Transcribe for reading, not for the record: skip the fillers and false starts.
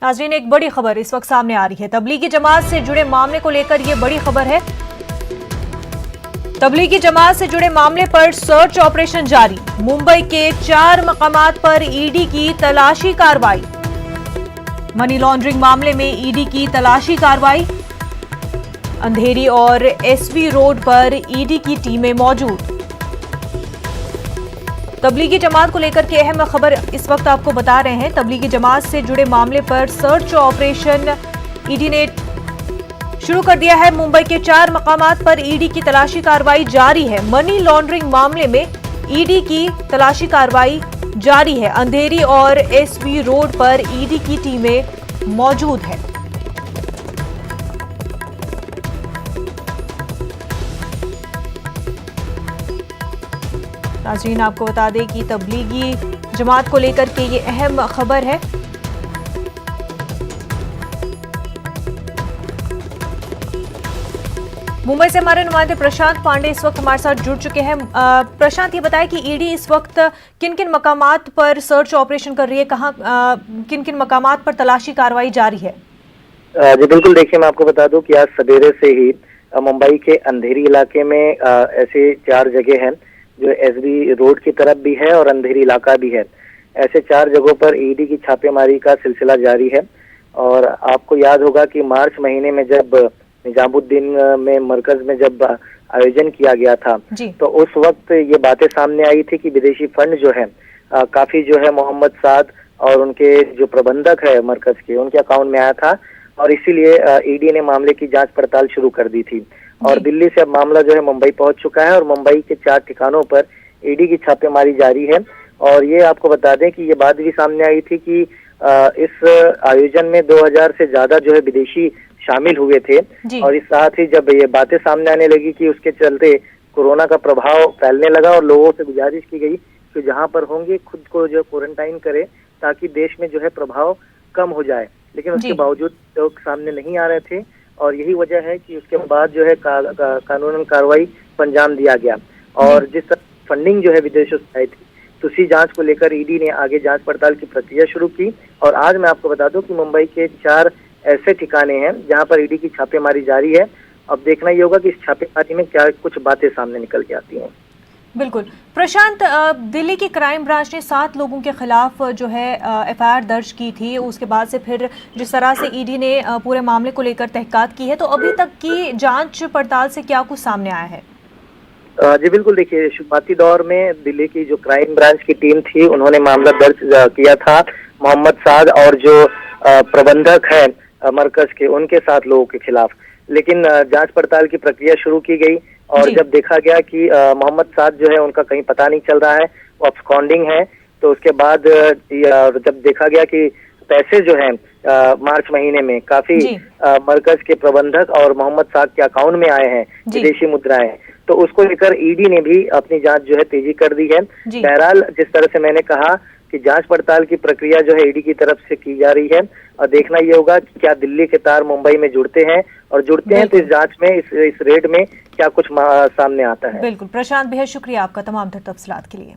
नाज़रीन, एक बड़ी खबर इस वक्त सामने आ रही है। तबलीगी जमात से जुड़े मामले को लेकर ये बड़ी खबर है। तबलीगी जमात से जुड़े मामले पर सर्च ऑपरेशन जारी। मुंबई के 4 मकामात पर ईडी की तलाशी कार्रवाई। मनी लॉन्ड्रिंग मामले में ईडी की तलाशी कार्रवाई। अंधेरी और एसवी रोड पर ईडी की टीमें मौजूद। तबलीगी जमात को लेकर के अहम खबर इस वक्त आपको बता रहे हैं। तबलीगी जमात से जुड़े मामले पर सर्च ऑपरेशन ईडी ने शुरू कर दिया है। मुंबई के 4 मकामात पर ईडी की तलाशी कार्रवाई जारी है। मनी लॉन्ड्रिंग मामले में ईडी की तलाशी कार्रवाई जारी है। अंधेरी और एसवी रोड पर ईडी की टीमें मौजूद है। नाज़रीन, आपको बता दें कि तबलीगी जमात को लेकर के ये अहम खबर है। मुंबई से हमारे नुमाइंदे प्रशांत पांडे इस वक्त हमारे साथ जुड़ चुके हैं। प्रशांत, ये बताएं कि ईडी इस वक्त किन किन मकामात पर सर्च ऑपरेशन कर रही है, कहाँ किन किन मकामात पर तलाशी कार्रवाई जारी है? जी बिल्कुल, देखिए मैं आपको बता दूं कि आज सवेरे से ही मुंबई के अंधेरी इलाके में ऐसे 4 जगह हैं जो एसवी रोड की तरफ भी है और अंधेरी इलाका भी है। ऐसे 4 जगहों पर ईडी की छापेमारी का सिलसिला जारी है। और आपको याद होगा कि मार्च महीने में जब निजामुद्दीन में मरकज में जब आयोजन किया गया था तो उस वक्त ये बातें सामने आई थी कि विदेशी फंड जो है काफी जो है मोहम्मद साद और उनके जो प्रबंधक है मरकज के, उनके अकाउंट में आया था। और इसीलिए ईडी ने मामले की जांच पड़ताल शुरू कर दी थी। और दिल्ली से अब मामला जो है मुंबई पहुंच चुका है और मुंबई के 4 ठिकानों पर ईडी की छापेमारी जारी है। और ये आपको बता दें कि ये बात भी सामने आई थी कि इस आयोजन में 2000 से ज्यादा जो है विदेशी शामिल हुए थे। और इस साथ ही जब ये बातें सामने आने लगी कि उसके चलते कोरोना का प्रभाव फैलने लगा और लोगों से गुजारिश की गई कि जहां पर होंगे खुद को जो क्वारंटाइन करे ताकि देश में जो है प्रभाव कम हो जाए। लेकिन उसके बावजूद लोग सामने नहीं आ रहे थे और यही वजह है कि उसके बाद जो है कानूनन कार्रवाई को अंजाम दिया गया। और जिस फंडिंग जो है विदेशों से आई थी तो उसी जांच को लेकर ईडी ने आगे जांच पड़ताल की प्रक्रिया शुरू की। और आज मैं आपको बता दूं कि मुंबई के 4 ऐसे ठिकाने हैं जहां पर ईडी की छापेमारी जारी है। अब देखना ये होगा कि इस छापेमारी में क्या कुछ बातें सामने निकल के आती हैं। बिल्कुल प्रशांत, दिल्ली की क्राइम ब्रांच ने 7 लोगों के खिलाफ जो है एफआईआर दर्ज की थी। उसके बाद से फिर जिस तरह से ईडी ने पूरे मामले को लेकर तहकीकात की है, तो अभी तक की जांच पड़ताल से क्या कुछ सामने आया है? जी बिल्कुल, देखिए शुरुआती दौर में दिल्ली की जो क्राइम ब्रांच की टीम थी उन्होंने मामला दर्ज किया था मोहम्मद साद और जो प्रबंधक है मरकज के, उनके 7 लोगों के खिलाफ। लेकिन जांच पड़ताल की प्रक्रिया शुरू की गई और जब देखा गया कि मोहम्मद साद जो है उनका कहीं पता नहीं चल रहा है, वो अब्सकॉन्डिंग है, तो उसके बाद जब देखा गया कि पैसे जो है मार्च महीने में काफी मरकज के प्रबंधक और मोहम्मद साद के अकाउंट में आए हैं विदेशी मुद्राएं, तो उसको लेकर ईडी ने भी अपनी जांच जो है तेजी कर दी है। बहरहाल जिस तरह से मैंने कहा कि जांच पड़ताल की प्रक्रिया जो है ईडी की तरफ से की जा रही है और देखना ये होगा कि क्या दिल्ली के तार मुंबई में जुड़ते हैं और जुड़ते हैं तो इस जांच में इस रेड में क्या कुछ सामने आता है। बिल्कुल प्रशांत, बेहद शुक्रिया आपका तमाम तफसीलात के लिए।